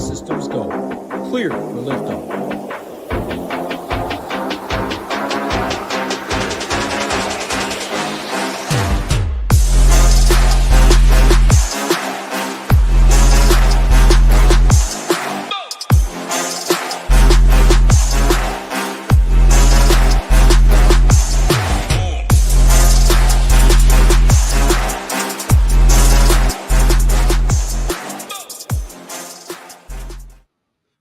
systems go. Clear for liftoff.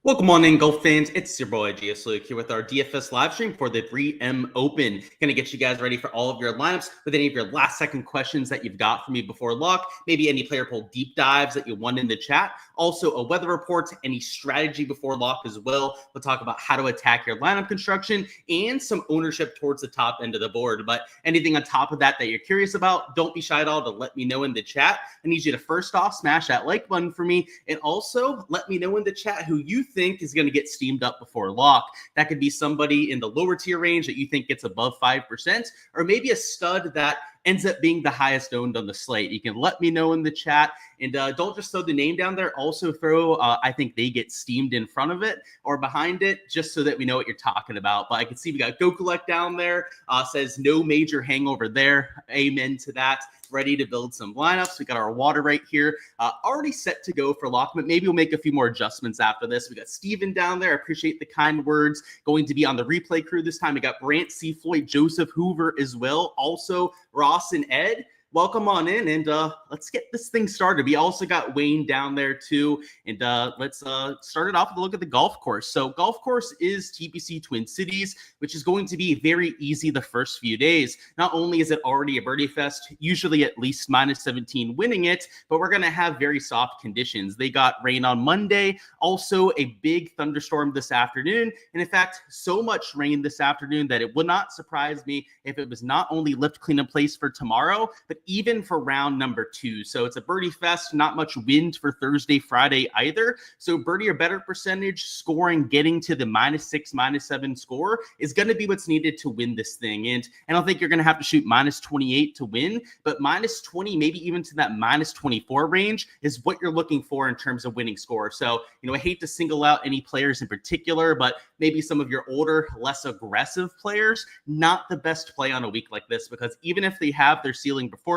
Welcome on in, golf fans. It's your boy GS Luke here with our DFS live stream for the 3M Open. Gonna get you guys ready for all of your lineups with any of your last second questions that you've got for me before lock. Maybe any player poll deep dives that you want in the chat. Also a weather report, any strategy before lock as well. We'll talk about how to attack your lineup construction and some ownership towards the top end of the board. But anything on top of that you're curious about, don't be shy at all to let me know in the chat. I need you to first off smash that like button for me, and also let me know in the chat who you think is going to get steamed up before lock. That could be somebody in the lower tier range that you think gets above 5%, or maybe a stud that ends up being the highest owned on the slate. You can let me know in the chat, and don't just throw the name down there. Also throw, I think they get steamed in front of it or behind it, just so that we know what you're talking about. But I can see we got Go Collect down there, says no major hangover there. Amen to that. Ready to build some lineups. We got our water right here, already set to go for lock, but maybe we'll make a few more adjustments after this. We got Steven down there. I appreciate the kind words. Going to be on the replay crew this time. We got Brant C. Floyd, Joseph Hoover as well. Also Ross and Ed. Welcome on in, and let's get this thing started. We also got Wayne down there too, and let's start it off with a look at the golf course. So golf course is TPC Twin Cities, which is going to be very easy the first few days. Not only is it already a birdie fest, usually at least minus 17 winning it, but we're going to have very soft conditions. They got rain on Monday, also a big thunderstorm this afternoon, and in fact, so much rain this afternoon that it would not surprise me if it was not only lift, clean, and place for tomorrow, but even for round number 2. So it's a birdie fest, not much wind for Thursday, Friday either. So birdie or better percentage scoring, getting to the -6, -7 score is going to be what's needed to win this thing. And I don't think you're going to have to shoot -28 to win, but -20, maybe even to that -24 range is what you're looking for in terms of winning score. So, I hate to single out any players in particular, but maybe some of your older, less aggressive players, not the best play on a week like this, because even if they have their ceiling performance,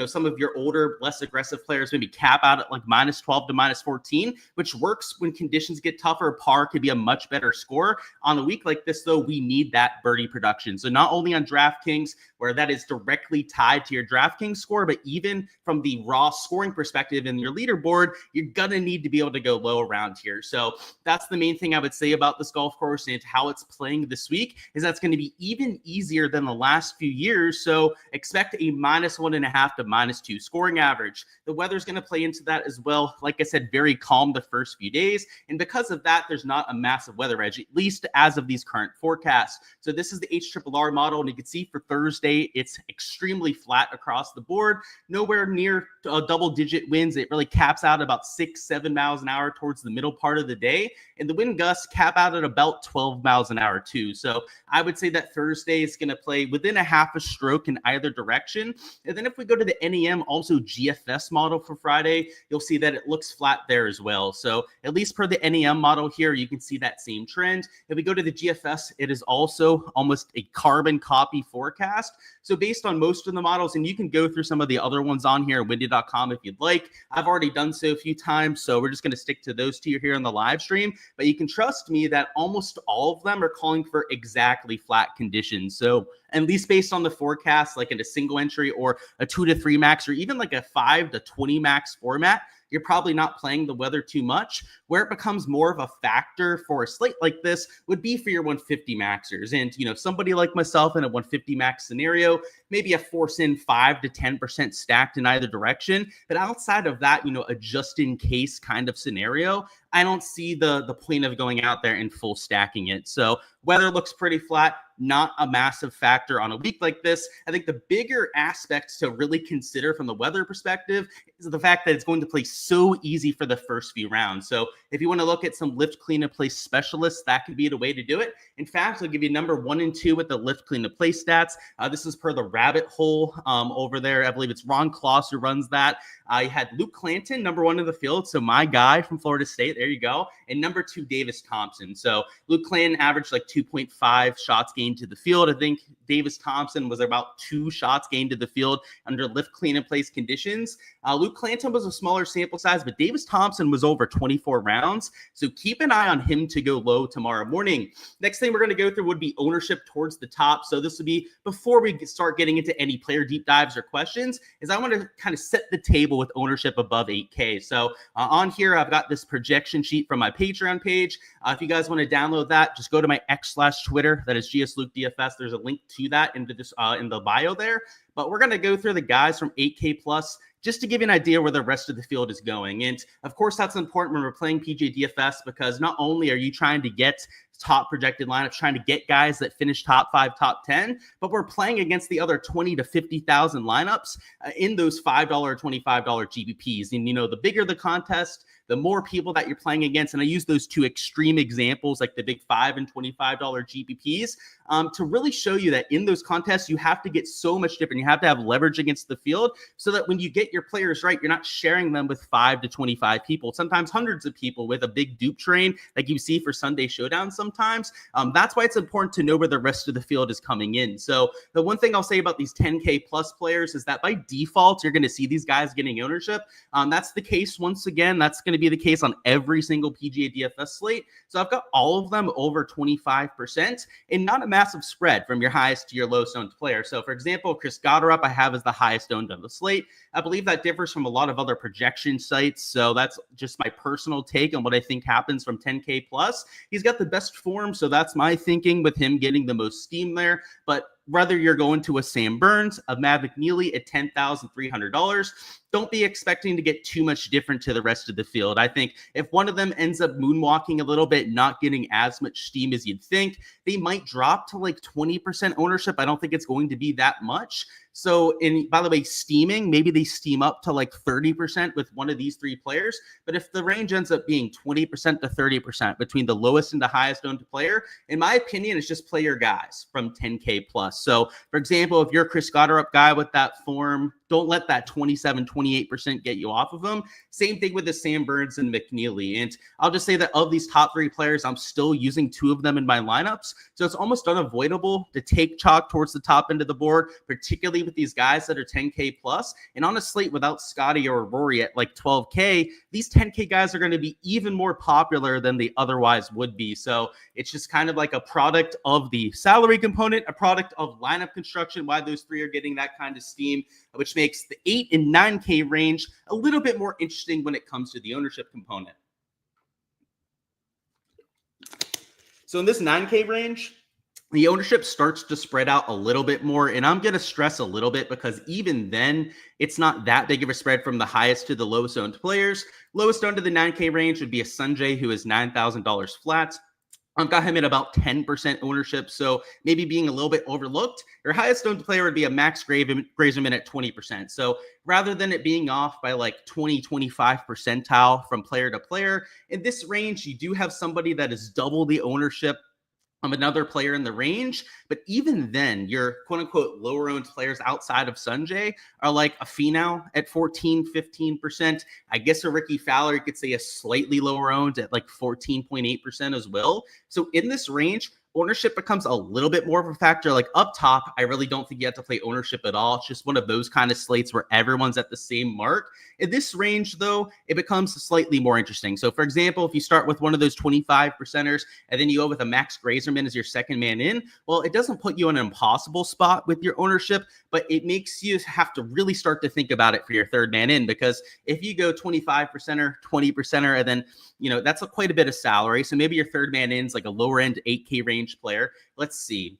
some of your older, less aggressive players maybe cap out at like -12 to -14, which works when conditions get tougher. Par could be a much better score. On a week like this, though, we need that birdie production. So not only on DraftKings, where that is directly tied to your DraftKings score, but even from the raw scoring perspective in your leaderboard, you're going to need to be able to go low around here. So that's the main thing I would say about this golf course and how it's playing this week, is that's going to be even easier than the last few years. So expect a -1.5 to -2 scoring average. The weather's going to play into that as well. Like I said, very calm the first few days. And because of that, there's not a massive weather edge, at least as of these current forecasts. So this is the HRRR model. And you can see for Thursday, it's extremely flat across the board, nowhere near double-digit winds. It really caps out about 6-7 miles an hour towards the middle part of the day. And the wind gusts cap out at about 12 miles an hour too. So I would say that Thursday is going to play within a half a stroke in either direction. And then if we go to the NEM, also GFS model for Friday, you'll see that it looks flat there as well. So at least per the NEM model here, you can see that same trend. If we go to the GFS, it is also almost a carbon copy forecast. So based on most of the models, and you can go through some of the other ones on here at windy.com if you'd like. I've already done so a few times, so we're just going to stick to those two here on the live stream. But you can trust me that almost all of them are calling for exactly flat conditions. So at least based on the forecast, like in a single entry or a 2 to 3 max, or even like a 5 to 20 max format, you're probably not playing the weather too much. Where it becomes more of a factor for a slate like this would be for your 150 maxers. And, somebody like myself in a 150 max scenario, maybe a force in 5 to 10% stacked in either direction. But outside of that, a just in case kind of scenario, I don't see the point of going out there and full stacking it. So weather looks pretty flat. not a massive factor on a week like this. I think the bigger aspects to really consider from the weather perspective is the fact that it's going to play so easy for the first few rounds. So if you want to look at some lift, clean, and play specialists, that could be the way to do it. In fact, I'll give you number 1 and 2 with the lift, clean, and play stats. This is per the rabbit hole over there. I believe it's Ron Kloss who runs that. You had Luke Clanton, number 1 in the field. So my guy from Florida State, there you go. And number 2, Davis Thompson. So Luke Clanton averaged like 2.5 shots gained to the field. I think Davis Thompson was about 2 shots gained to the field under lift, clean, and place conditions. Luke Clanton was a smaller sample size, but Davis Thompson was over 24 rounds. So keep an eye on him to go low tomorrow morning. Next thing we're going to go through would be ownership towards the top. So this would be before we start getting into any player deep dives or questions, is I want to kind of set the table with ownership above 8K. So on here, I've got this projection sheet from my Patreon page. If you guys want to download that, just go to my X/Twitter. That is GSLukeDFS. There's a link to that in the bio there. But we're going to go through the guys from 8K plus just to give you an idea where the rest of the field is going. And of course, that's important when we're playing PGA DFS, because not only are you trying to get top projected lineups, trying to get guys that finish top 5, top 10, but we're playing against the other 20 to 50,000 lineups in those $5 or $25 GPPs. And, you know, the bigger the contest, the more people that you're playing against. And I use those 2 extreme examples, like the big $5 and $25 GPPs, to really show you that in those contests, you have to get so much different. You have to have leverage against the field so that when you get your players right, you're not sharing them with 5 to 25 people, sometimes hundreds of people with a big dupe train like you see for Sunday Showdown sometimes. That's why it's important to know where the rest of the field is coming in. So the one thing I'll say about these 10K plus players is that by default, you're going to see these guys getting ownership. That's the case once again. That's going to be the case on every single PGA DFS slate. So I've got all of them over 25% and not a massive spread from your highest to your lowest owned player. So for example, Chris Gotterup I have as the highest owned on the slate. I believe that differs from a lot of other projection sites. So that's just my personal take on what I think happens from 10K plus. He's got the best form. So that's my thinking with him getting the most steam there. But whether you're going to a Sam Burns, a Matt McNeely at $10,300, don't be expecting to get too much different to the rest of the field. I think if one of them ends up moonwalking a little bit, not getting as much steam as you'd think, they might drop to like 20% ownership. I don't think it's going to be that much. So, and by the way, steaming, maybe they steam up to like 30% with one of these 3 players. But if the range ends up being 20% to 30% between the lowest and the highest owned player, in my opinion, it's just play your guys from 10K plus. So, for example, if you're a Chris Gotterup guy with that form, don't let that 27, 28% get you off of them. Same thing with the Sam Burns and McNeely. And I'll just say that of these top 3 players, I'm still using 2 of them in my lineups. So it's almost unavoidable to take chalk towards the top end of the board, particularly with these guys that are 10K plus. And on a slate without Scotty or Rory at like 12K, these 10K guys are going to be even more popular than they otherwise would be. So it's just kind of like a product of the salary component, a product of lineup construction, why those 3 are getting that kind of steam, which makes the 8 and 9K range a little bit more interesting when it comes to the ownership component. So in this 9K range, the ownership starts to spread out a little bit more. And I'm going to stress a little bit because even then, it's not that big of a spread from the highest to the lowest owned players. Lowest owned to the 9K range would be a Sanjay who is $9,000 flat. I've got him at about 10% ownership, so maybe being a little bit overlooked. Your highest owned player would be a Max Grazerman at 20%. So rather than it being off by like 20, 25 percentile from player to player, in this range, you do have somebody that is double the ownership of another player in the range. But even then, your quote unquote lower owned players outside of Sanjay are like a Finau at 14, 15%. I guess a Ricky Fowler, you could say a slightly lower owned at like 14.8% as well. So in this range, ownership becomes a little bit more of a factor. Like up top, I really don't think you have to play ownership at all. It's just one of those kind of slates where everyone's at the same mark. In this range, though, it becomes slightly more interesting. So, for example, if you start with one of those 25 percenters and then you go with a Max Grazerman as your second man in, well, it doesn't put you in an impossible spot with your ownership, but it makes you have to really start to think about it for your third man in, because if you go 25 percenter, 20 percenter, and then, you know, that's quite a bit of salary. So maybe your third man in is like a lower end 8K range player. Let's see.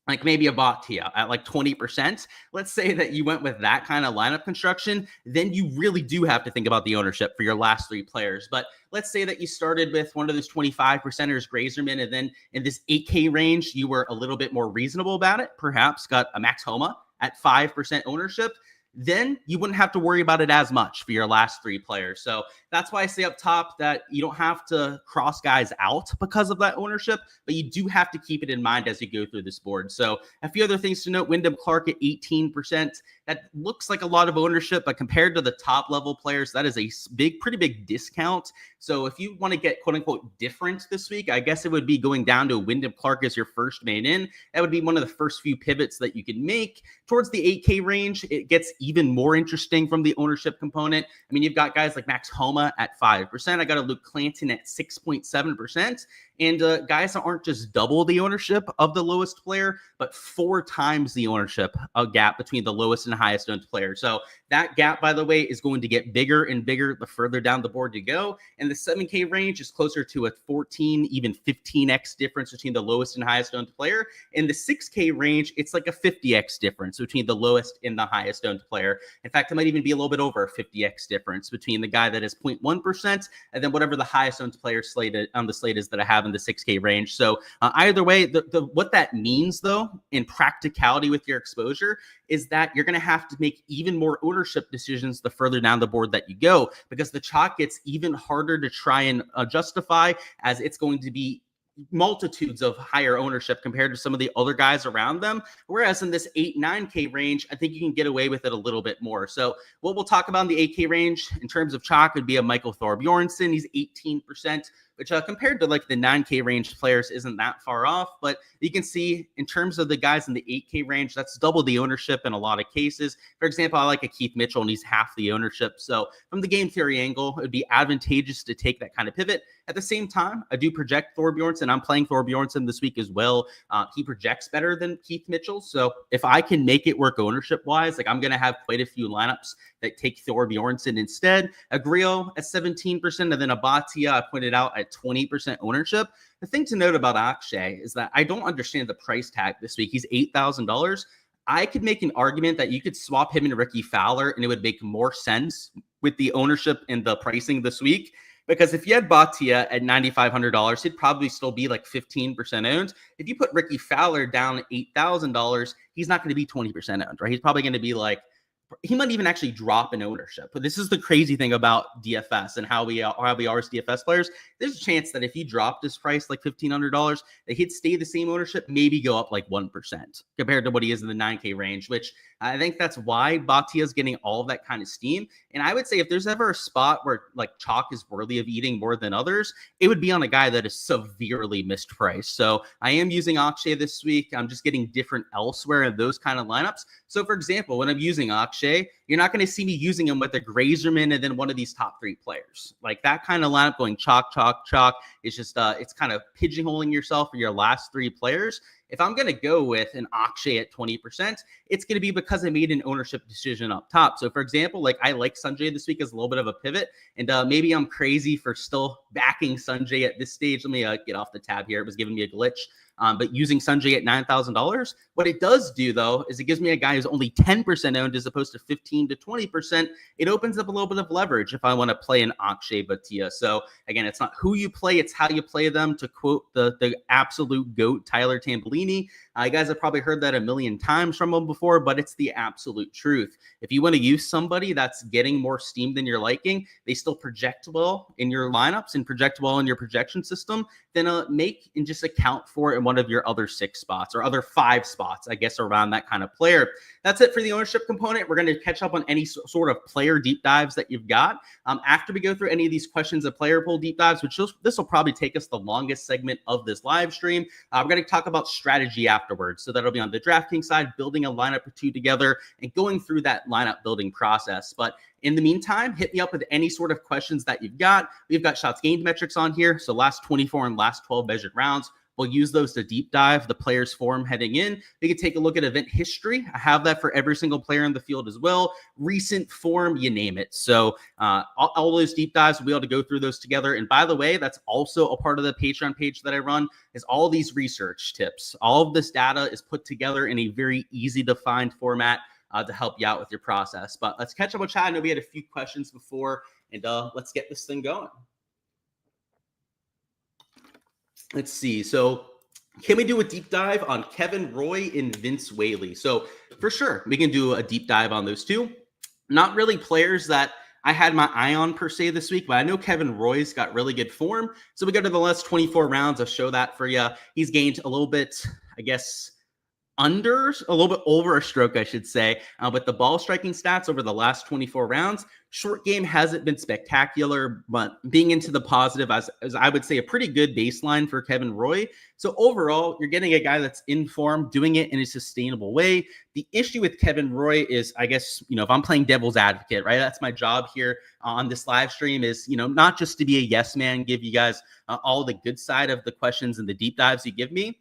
like maybe a Bhatia at like 20%, let's say that you went with that kind of lineup construction, then you really do have to think about the ownership for your last 3 players. But let's say that you started with one of those 25%ers, Grazerman, and then in this 8K range, you were a little bit more reasonable about it, perhaps got a Max Homa at 5% ownership, then you wouldn't have to worry about it as much for your last 3 players. So that's why I say up top that you don't have to cross guys out because of that ownership, but you do have to keep it in mind as you go through this board. So a few other things to note: Wyndham Clark at 18%. That looks like a lot of ownership, but compared to the top level players, that is a pretty big discount. So if you want to get quote unquote different this week, I guess it would be going down to Wyndham Clark as your first main in. That would be one of the first few pivots that you can make. Towards the 8K range, it gets even more interesting from the ownership component. I mean, you've got guys like Max Homa at 5%. I got a Luke Clanton at 6.7%. And guys that aren't just double the ownership of the lowest player, but 4 times the ownership gap between the lowest and highest owned player. So that gap, by the way, is going to get bigger and bigger the further down the board you go. And the 7K range is closer to a 14, even 15x difference between the lowest and highest owned player. In the 6K range, it's like a 50x difference between the lowest and the highest owned player. In fact, it might even be a little bit over a 50x difference between the guy that is 0.1% and then whatever the highest owned player slated on the slate is that I have in the 6K range. So either way, what that means though, in practicality with your exposure, is that you're going to have to make even more ownership decisions the further down the board that you go, because the chalk gets even harder to try and justify, as it's going to be multitudes of higher ownership compared to some of the other guys around them. Whereas in this 8-9K range, I think you can get away with it a little bit more. So what we'll talk about in the 8K range in terms of chalk would be a Michael Thorbjornsen. He's 18%, which compared to like the 9K range players isn't that far off. But you can see in terms of the guys in the 8K range, that's double the ownership in a lot of cases. For example, I like a Keith Mitchell and he's half the ownership. So from the game theory angle, it would be advantageous to take that kind of pivot. At the same time, I do project Thorbjornsen. I'm playing Thorbjornsen this week as well. He projects better than Keith Mitchell. So if I can make it work ownership-wise, like I'm going to have quite a few lineups that take Thorbjornsen instead. A Grillo at 17%, and then a Bhatia, I pointed out, at 20% ownership. The thing to note about Akshay is that I don't understand the price tag this week. He's $8,000. I could make an argument that you could swap him and Ricky Fowler, and it would make more sense with the ownership and the pricing this week. Because if you had Bhatia at $9,500, he'd probably still be like 15% owned. If you put Ricky Fowler down at $8,000, he's not going to be 20% owned, right? He's probably going to be like, he might even actually drop in ownership. But this is the crazy thing about DFS and how we are as DFS players. There's a chance that if he dropped his price like $1,500, that he'd stay the same ownership, maybe go up like 1% compared to what he is in the 9K range, which I think that's why Bhatia is getting all of that kind of steam. And I would say if there's ever a spot where like chalk is worthy of eating more than others, it would be on a guy that is severely mispriced. So I am using Akshay this week. I'm just getting different elsewhere in those kind of lineups. So for example, when I'm using Akshay, you're not going to see me using him with a Grazerman and then one of these top 3 players. Like that kind of lineup going chalk, chalk, chalk. It's just, it's kind of pigeonholing yourself for your last 3 players. If I'm going to go with an Akshay at 20%, it's going to be because I made an ownership decision up top. So for example, like I like Sanjay this week as a little bit of a pivot, and maybe I'm crazy for still backing Sanjay at this stage. Let me get off the tab here. It was giving me a glitch. But using Sanjay at $9,000, what it does do, though, is it gives me a guy who's only 10% owned as opposed to 15 to 20%. It opens up a little bit of leverage if I want to play an Akshay Bhatia. So, again, it's not who you play, it's how you play them, to quote the absolute GOAT, Tyler Tambolini. You guys have probably heard that a million times from him before, but it's the absolute truth. If you want to use somebody that's getting more steam than you're liking, they still project well in your lineups and project well in your projection system, then make and just account for it in one of your other 6 spots or other 5 spots, I guess, around that kind of player. That's it for the ownership component. We're going to catch up on any sort of player deep dives that you've got. After we go through any of these questions of player pool deep dives, which this will probably take us the longest segment of this live stream, we're going to talk about strategy afterwards. So that'll be on the DraftKings side, building a lineup or 2 together and going through that lineup building process. But in the meantime, hit me up with any sort of questions that you've got. We've got shots gained metrics on here. So last 24 and last 12 measured rounds. We'll use those to deep dive the player's form heading in. We can take a look at event history. I have that for every single player in the field as well. Recent form, you name it. So all those deep dives, we'll be able to go through those together. And by the way, that's also a part of the Patreon page that I run, is all these research tips. All of this data is put together in a very easy to find format to help you out with your process. But let's catch up with chat. I know we had a few questions before, and let's get this thing going. Let's see. So can we do a deep dive on Kevin Roy and Vince Whaley? So for sure, we can do a deep dive on those two. Not really players that I had my eye on per se this week, but I know Kevin Roy's got really good form. So we go to the last 24 rounds. I'll show that for you. He's gained a little bit, I guess, a little bit over a stroke, I should say, with the ball striking stats over the last 24 rounds. Short game hasn't been spectacular, but being into the positive, as I would say, a pretty good baseline for Kevin Roy. So overall, you're getting a guy that's in form, doing it in a sustainable way. The issue with Kevin Roy is, I guess, if I'm playing devil's advocate, right? That's my job here on this live stream is, not just to be a yes man, give you guys all the good side of the questions and the deep dives you give me,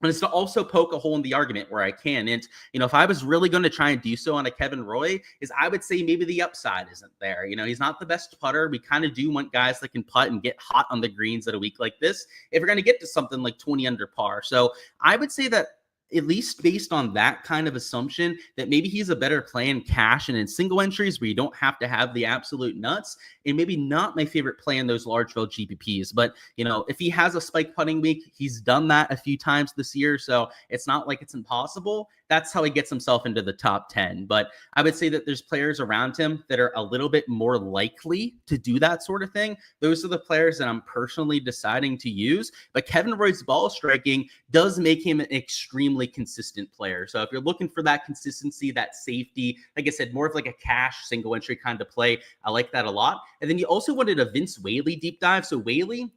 but it's to also poke a hole in the argument where I can. And, if I was really going to try and do so on a Kevin Roy, is I would say maybe the upside isn't there. He's not the best putter. We kind of do want guys that can putt and get hot on the greens at a week like this if we're going to get to something like 20 under par. So I would say that, at least based on that kind of assumption, that maybe he's a better play in cash and in single entries where you don't have to have the absolute nuts, and maybe not my favorite play in those large field GPPs. But, if he has a spike putting week, he's done that a few times this year. So it's not like it's impossible. That's how he gets himself into the top 10. But I would say that there's players around him that are a little bit more likely to do that sort of thing. Those are the players that I'm personally deciding to use. But Kevin Roy's ball striking does make him an extremely consistent player. So if you're looking for that consistency, that safety, like I said, more of like a cash single entry kind of play, I like that a lot. And then you also wanted a Vince Whaley deep dive. So Whaley,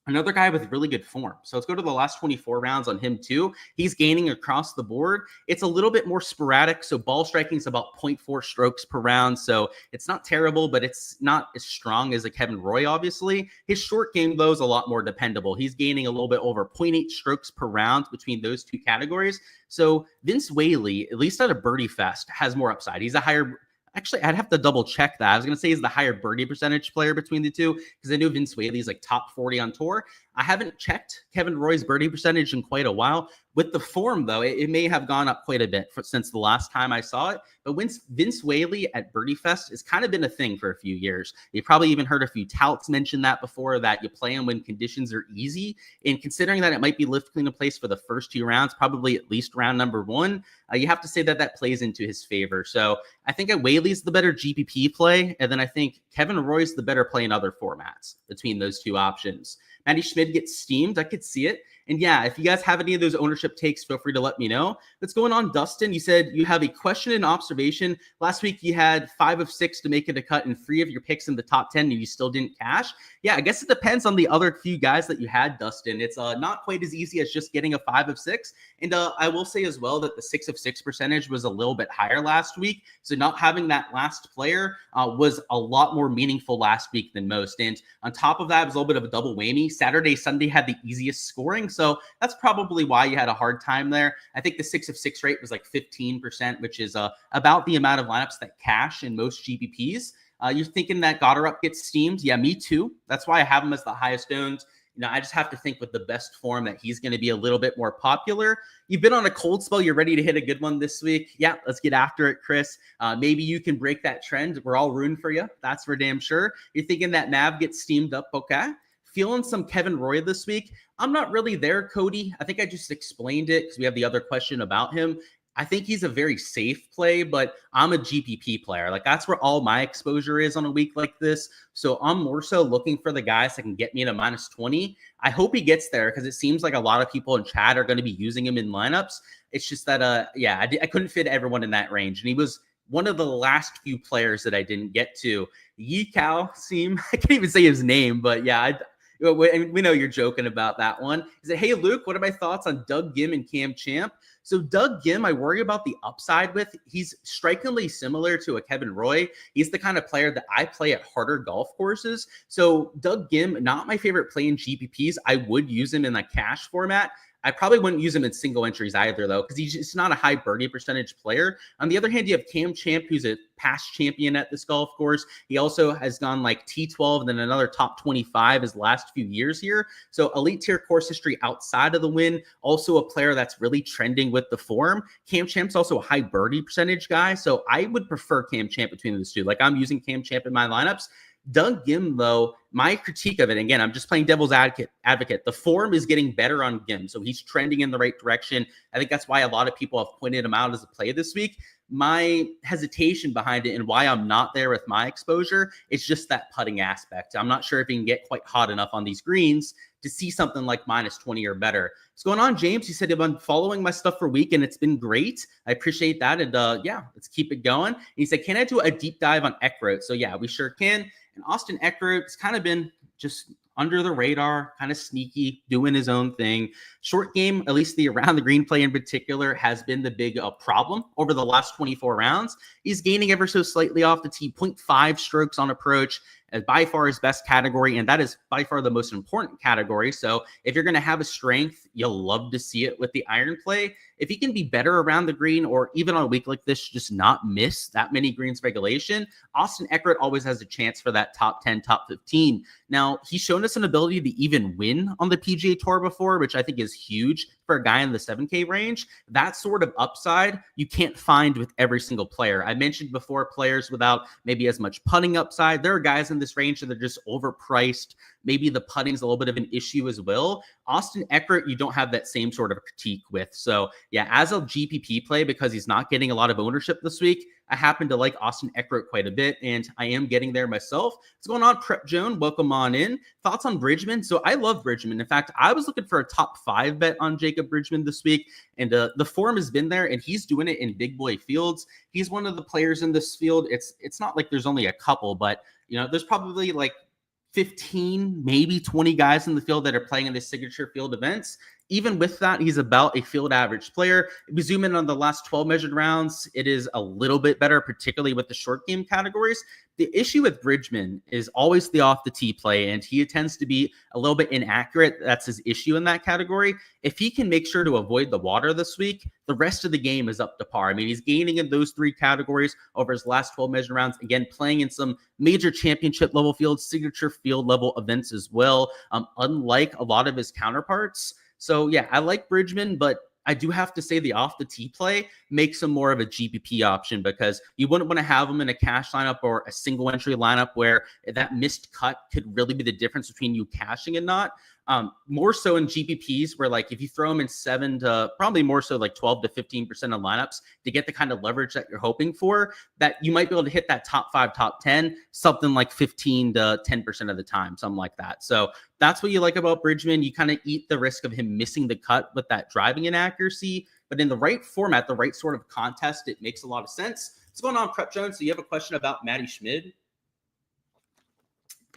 another guy with really good form. So let's go to the last 24 rounds on him too. He's gaining across the board. It's a little bit more sporadic. So ball striking is about 0.4 strokes per round. So it's not terrible, but it's not as strong as a Kevin Roy, obviously. His short game, though, is a lot more dependable. He's gaining a little bit over 0.8 strokes per round between those two categories. So Vince Whaley, at least at a birdie fest, has more upside. He's a higher... Actually, I'd have to double check that. I was going to say he's the higher birdie percentage player between the two because I know Vince Whaley's like top 40 on tour. I haven't checked Kevin Roy's birdie percentage in quite a while. With the form, though, it may have gone up quite a bit since the last time I saw it. But Vince Whaley at Birdie Fest has kind of been a thing for a few years. You probably even heard a few touts mention that before, that you play him when conditions are easy. And considering that it might be lifting in place for the first two rounds, probably at least round number one, you have to say that that plays into his favor. So I think Whaley's the better GPP play. And then I think Kevin Roy's the better play in other formats between those two options. Matty Schmid gets steamed. I could see it. And yeah, if you guys have any of those ownership takes, feel free to let me know. What's going on, Dustin? You said you have a question and observation. Last week, you had 5 of 6 to make it a cut and 3 of your picks in the top 10, and you still didn't cash. Yeah, I guess it depends on the other few guys that you had, Dustin. It's not quite as easy as just getting a 5 of 6. And I will say as well that the 6 of 6 percentage was a little bit higher last week. So not having that last player was a lot more meaningful last week than most. And on top of that, it was a little bit of a double whammy. Saturday, Sunday had the easiest scoring. So that's probably why you had a hard time there. I think the 6 of 6 rate was like 15%, which is about the amount of lineups that cash in most GPPs. You're thinking that Goddard gets steamed. Yeah, me too. That's why I have him as the highest owned. I just have to think with the best form that he's going to be a little bit more popular. You've been on a cold spell. You're ready to hit a good one this week. Yeah, let's get after it, Chris. Maybe you can break that trend. We're all rooting for you. That's for damn sure. You're thinking that Mav gets steamed up. Okay. Feeling some Kevin Roy this week. I'm not really there, Cody. I think I just explained it because we have the other question about him. I think he's a very safe play, but I'm a GPP player. Like, that's where all my exposure is on a week like this. So I'm more so looking for the guys that can get me to minus 20. I hope he gets there because it seems like a lot of people in chat are going to be using him in lineups. It's just that, I couldn't fit everyone in that range. And he was one of the last few players that I didn't get to. Yikao seem, I can't even say his name, but yeah, we know you're joking about that one. He said, hey, Luke, what are my thoughts on Doug Ghim and Cam Champ? So Doug Ghim, I worry about the upside with. He's strikingly similar to a Kevin Roy. He's the kind of player that I play at harder golf courses. So Doug Ghim, not my favorite play in GPPs. I would use him in the cash format. I probably wouldn't use him in single entries either, though, because he's just not a high birdie percentage player. On the other hand, you have Cam Champ, who's a past champion at this golf course. He also has gone like T12 and then another top 25 his last few years here. So elite tier course history outside of the win. Also a player that's really trending with the form. Cam Champ's also a high birdie percentage guy. So I would prefer Cam Champ between those two. Like I'm using Cam Champ in my lineups. Doug Ghim, though, my critique of it, again, I'm just playing devil's advocate. The form is getting better on Ghim, so he's trending in the right direction. I think that's why a lot of people have pointed him out as a play this week. My hesitation behind it and why I'm not there with my exposure is just that putting aspect. I'm not sure if he can get quite hot enough on these greens to see something like -20 or better. What's going on, James? He said, I've been following my stuff for a week and it's been great. I appreciate that. And yeah, let's keep it going. And he said, can I do a deep dive on Eckroat? So yeah, we sure can. And Austin Eckroat has kind of been just under the radar, kind of sneaky, doing his own thing. Short game, at least the around the green play in particular, has been the big problem over the last 24 rounds. He's gaining ever so slightly off the tee, 0.5 strokes on approach, as by far his best category, and that is by far the most important category. So if you're going to have a strength, you'll love to see it with the iron play. If he can be better around the green, or even on a week like this, just not miss that many greens regulation, Austin Eckroat always has a chance for that top 10, top 15. Now, he's shown us an ability to even win on the PGA Tour before, which I think is huge for a guy in the 7K range. That sort of upside you can't find with every single player. I mentioned before players without maybe as much putting upside. There are guys in this range that are just overpriced. Maybe the putting's a little bit of an issue as well. Austin Eckroat, you don't have that same sort of critique with. So yeah, as a GPP play, because he's not getting a lot of ownership this week, I happen to like Austin Eckroat quite a bit, and I am getting there myself. What's going on, Prep Joan? Welcome on in. Thoughts on Bridgman? So I love Bridgman. In fact, I was looking for a top 5 bet on Jacob Bridgman this week, and the form has been there, and he's doing it in big boy fields. He's one of the players in this field. It's not like there's only a couple, but you know, there's probably like 15, maybe 20 guys in the field that are playing in the signature field events. Even with that, he's about a field average player. If we zoom in on the last 12 measured rounds, it is a little bit better, particularly with the short game categories. The issue with Bridgman is always the off the tee play, and he tends to be a little bit inaccurate. That's his issue in that category. If he can make sure to avoid the water this week, the rest of the game is up to par. I mean, he's gaining in those 3 categories over his last 12 measured rounds. Again, playing in some major championship level fields, signature field level events as well, unlike a lot of his counterparts. So yeah, I like Bridgman, but I do have to say the off the tee play makes him more of a GPP option, because you wouldn't want to have him in a cash lineup or a single entry lineup where that missed cut could really be the difference between you cashing and not. More so in GPPs, where like if you throw them in 7 to probably more so like 12 to 15% of lineups to get the kind of leverage that you're hoping for, that you might be able to hit that top 5, top 10, something like 15 to 10% of the time, something like that. So that's what you like about Bridgman. You kind of eat the risk of him missing the cut with that driving inaccuracy, but in the right format, the right sort of contest, it makes a lot of sense. What's going on, Prep Jones? So you have a question about Matty Schmid.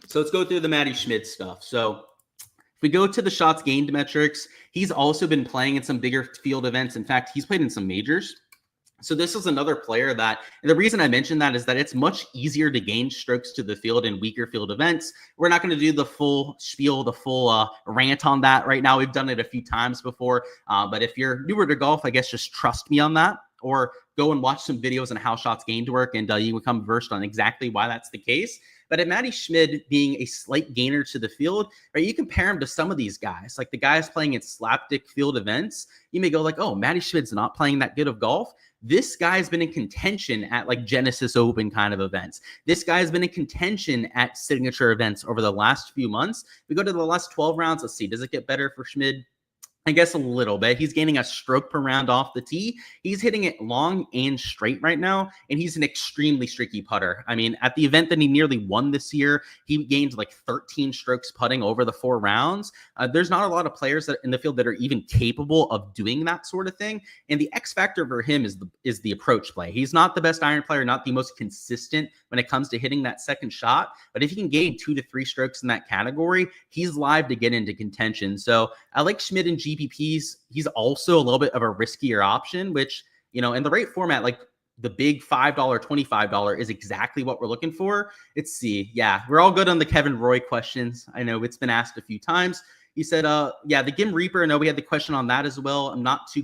So let's go through the Matty Schmid stuff. So if we go to the shots gained metrics, he's also been playing in some bigger field events. In fact, he's played in some majors. So this is another player that, and the reason I mentioned that is that it's much easier to gain strokes to the field in weaker field events. We're not going to do the full spiel, the full rant on that right now. We've done it a few times before. But if you're newer to golf, I guess just trust me on that, or go and watch some videos on how shots gained work, and you become versed on exactly why that's the case. But at Matty Schmid being a slight gainer to the field, right, you compare him to some of these guys, like the guys playing in slapdick field events. You may go like, oh, Matty Schmid's not playing that good of golf. This guy's been in contention at like Genesis Open kind of events. This guy's been in contention at signature events over the last few months. We go to the last 12 rounds. Let's see, does it get better for Schmid? I guess a little bit. He's gaining a stroke per round off the tee. He's hitting it long and straight right now, and he's an extremely streaky putter. I mean, at the event that he nearly won this year, he gained like 13 strokes putting over the 4 rounds. There's not a lot of players that in the field that are even capable of doing that sort of thing. And the X factor for him is the approach play. He's not the best iron player, not the most consistent when it comes to hitting that second shot. But if he can gain 2 to 3 strokes in that category, he's live to get into contention. So I like Schmidt in GPPs. He's also a little bit of a riskier option, which, you know, in the right format, like the big $5, $25 is exactly what we're looking for. Let's see. Yeah, we're all good on the Kevin Roy questions. I know it's been asked a few times. He said, yeah, the Gim Reaper. I know we had the question on that as well. I'm not too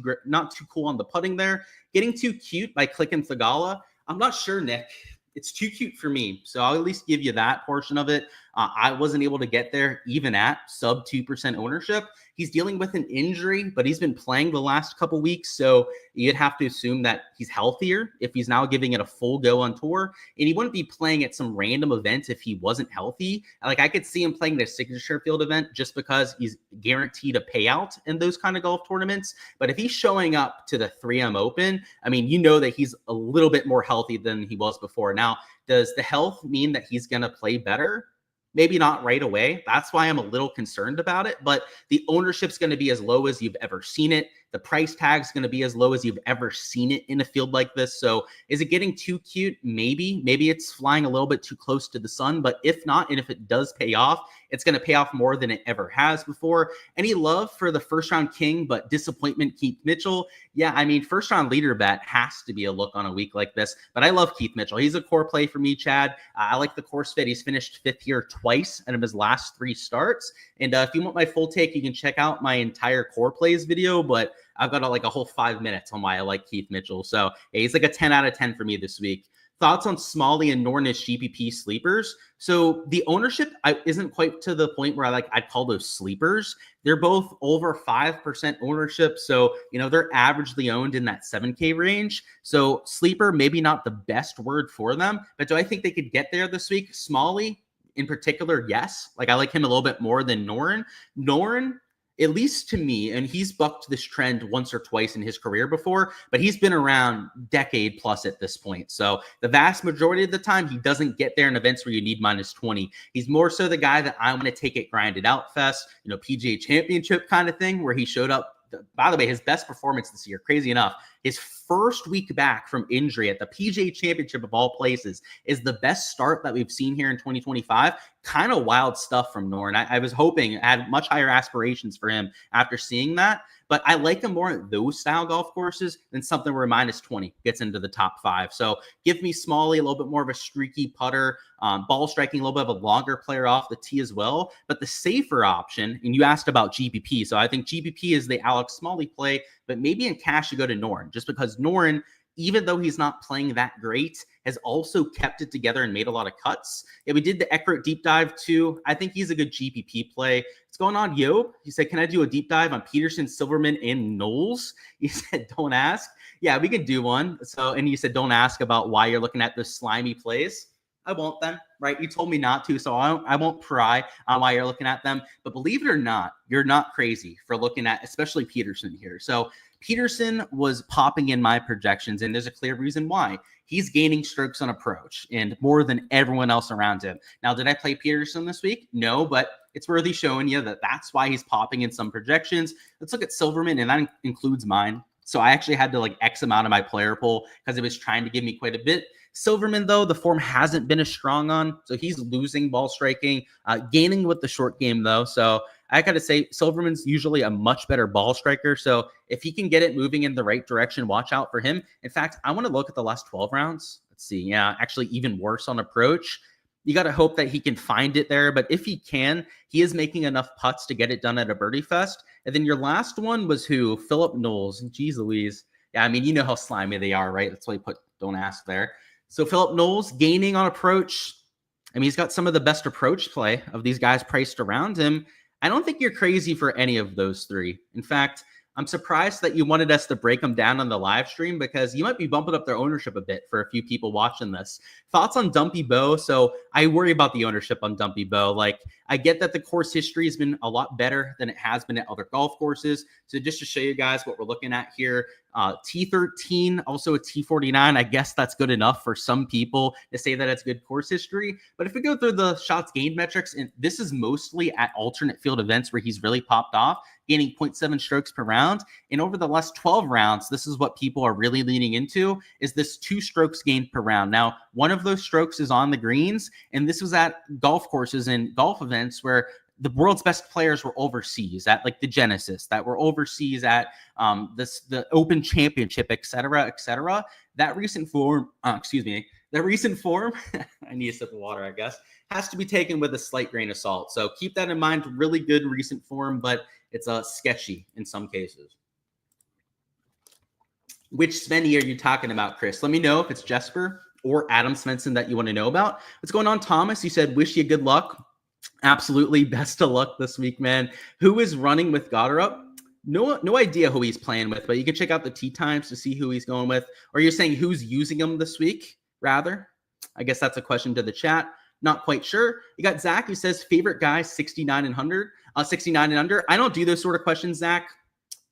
cool on the putting there. Getting too cute by clicking Thagala. I'm not sure, Nick. It's too cute for me. So I'll at least give you that portion of it. I wasn't able to get there even at sub 2% ownership. He's dealing with an injury, but he's been playing the last couple weeks. So you'd have to assume that he's healthier if he's now giving it a full go on tour. And he wouldn't be playing at some random event if he wasn't healthy. Like, I could see him playing the signature field event just because he's guaranteed a payout in those kind of golf tournaments. But if he's showing up to the 3M Open, I mean, you know that he's a little bit more healthy than he was before. Now, does the health mean that he's going to play better? Maybe not right away. That's why I'm a little concerned about it. But the ownership's going to be as low as you've ever seen it. The price tag's going to be as low as you've ever seen it in a field like this. So is it getting too cute? Maybe. Maybe it's flying a little bit too close to the sun. But if not, and if it does pay off, it's going to pay off more than it ever has before. Any love for the first round king, but disappointment Keith Mitchell? Yeah, I mean, first round leader bet has to be a look on a week like this. But I love Keith Mitchell. He's a core play for me, Chad. I like the course fit. He's finished 5th here twice out of his last 3 starts. And if you want my full take, you can check out my entire core plays video. But I've got like a whole 5 minutes on why I like Keith Mitchell. So yeah, he's like a 10 out of 10 for me this week. Thoughts on Smalley and Nornish GPP sleepers? So the ownership isn't quite to the point where I'd call those sleepers. They're both over 5% ownership. So, you know, they're averagely owned in that 7K range. So sleeper, maybe not the best word for them, but do I think they could get there this week? Smalley in particular, yes. Like, I like him a little bit more than Noren. Noren, at least to me, and he's bucked this trend once or twice in his career before, but he's been around decade plus at this point. So the vast majority of the time, he doesn't get there in events where you need -20. He's more so the guy that I want to take it grinded out fest, you know, PGA Championship kind of thing, where he showed up. By the way, his best performance this year, crazy enough, his first week back from injury at the PGA Championship of all places is the best start that we've seen here in 2025. Kind of wild stuff from Norn. I was hoping, I had much higher aspirations for him after seeing that, but I like him more at those style golf courses than something where -20 gets into the top 5. So give me Smalley, a little bit more of a streaky putter, ball striking, a little bit of a longer player off the tee as well. But the safer option, and you asked about GPP, so I think GPP is the Alex Smalley play, but maybe in cash you go to Norn, just because Norn, even though he's not playing that great, has also kept it together and made a lot of cuts. Yeah, we did the Eckert deep dive too. I think he's a good GPP play. What's going on, Yob? He said, can I do a deep dive on Peterson, Silverman, and Knowles? He said, don't ask. Yeah, we can do one. So, and you said, don't ask about why you're looking at those slimy plays. I won't then, right? You told me not to, so I won't pry on why you're looking at them. But believe it or not, you're not crazy for looking at, especially Peterson here. So Peterson was popping in my projections, and there's a clear reason why. He's gaining strokes on approach and more than everyone else around him. Now, did I play Peterson this week? No, but it's worthy showing you that that's why he's popping in some projections. Let's look at Silverman, and that includes mine. So I actually had to like X amount of my player pool because it was trying to give me quite a bit. Silverman, though, the form hasn't been as strong on, so he's losing ball striking, gaining with the short game, though. So I got to say, Silverman's usually a much better ball striker. So if he can get it moving in the right direction, watch out for him. In fact, I want to look at the last 12 rounds. Let's see. Yeah, actually even worse on approach. You got to hope that he can find it there. But if he can, he is making enough putts to get it done at a birdie fest. And then your last one was who? Philip Knowles. Jeez Louise. Yeah, I mean, you know how slimy they are, right? That's why you put don't ask there. So Philip Knowles gaining on approach. I mean, he's got some of the best approach play of these guys priced around him. I don't think you're crazy for any of those three. In fact, I'm surprised that you wanted us to break them down on the live stream because you might be bumping up their ownership a bit for a few people watching this. Thoughts on Dumpy Bo? So I worry about the ownership on Dumpy Bo. Like, I get that the course history has been a lot better than it has been at other golf courses. So just to show you guys what we're looking at here, T13, also a T49. I guess that's good enough for some people to say that it's good course history. But if we go through the shots gained metrics, and this is mostly at alternate field events where he's really popped off, gaining 0.7 strokes per round. And over the last 12 rounds, this is what people are really leaning into, is this 2 strokes gained per round. Now, one of those strokes is on the greens, and this was at golf courses and golf events where the world's best players were overseas at like the Genesis, that were overseas at the Open Championship, et cetera, et cetera. That recent form, I need a sip of water, I guess, has to be taken with a slight grain of salt. So keep that in mind. Really good recent form, but it's sketchy in some cases. Which Svenny are you talking about, Chris? Let me know if it's Jesper or Adam Svensson that you want to know about. What's going on, Thomas? You said, wish you good luck. Absolutely. Best of luck this week, man. Who is running with Goddard? No idea who he's playing with, but you can check out the tee times to see who he's going with. Or you're saying who's using him this week, rather? I guess that's a question to the chat. Not quite sure. You got Zach who says favorite guy 69 and under. I don't do those sort of questions, Zach.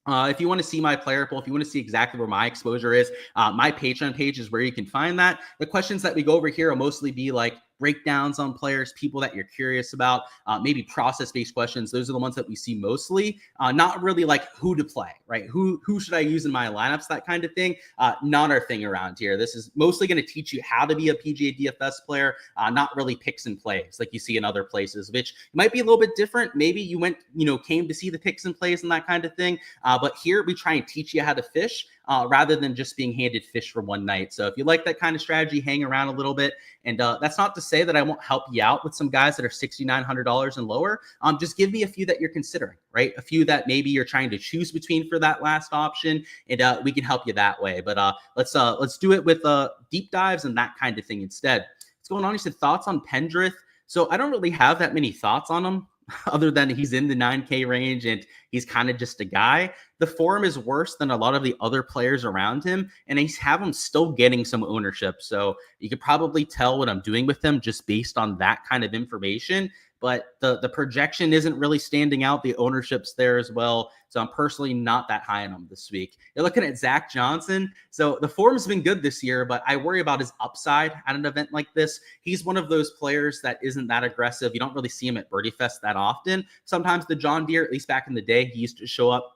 If you want to see my player pool, if you want to see exactly where my exposure is, my Patreon page is where you can find that. The questions that we go over here will mostly be like breakdowns on players, people that you're curious about, maybe process-based questions. Those are the ones that we see mostly. Not really like who to play, right? Who should I use in my lineups, that kind of thing. Not our thing around here. This is mostly going to teach you how to be a PGA DFS player, not really picks and plays like you see in other places, which might be a little bit different. Maybe you went, came to see the picks and plays and that kind of thing. But here we try and teach you how to fish. Rather than just being handed fish for one night. So if you like that kind of strategy, hang around a little bit. And that's not to say that I won't help you out with some guys that are $6,900 and lower. Just give me a few that you're considering, right? A few that maybe you're trying to choose between for that last option, and we can help you that way. But let's do it with deep dives and that kind of thing instead. What's going on? You said thoughts on Pendrith. So I don't really have that many thoughts on him, other than he's in the 9K range and he's kind of just a guy. The form is worse than a lot of the other players around him, and he's have him still getting some ownership. So you could probably tell what I'm doing with him just based on that kind of information. But the projection isn't really standing out. The ownership's there as well. So I'm personally not that high on him this week. You're looking at Zach Johnson. So the form's been good this year, but I worry about his upside at an event like this. He's one of those players that isn't that aggressive. You don't really see him at Birdie Fest that often. Sometimes the John Deere, at least back in the day, he used to show up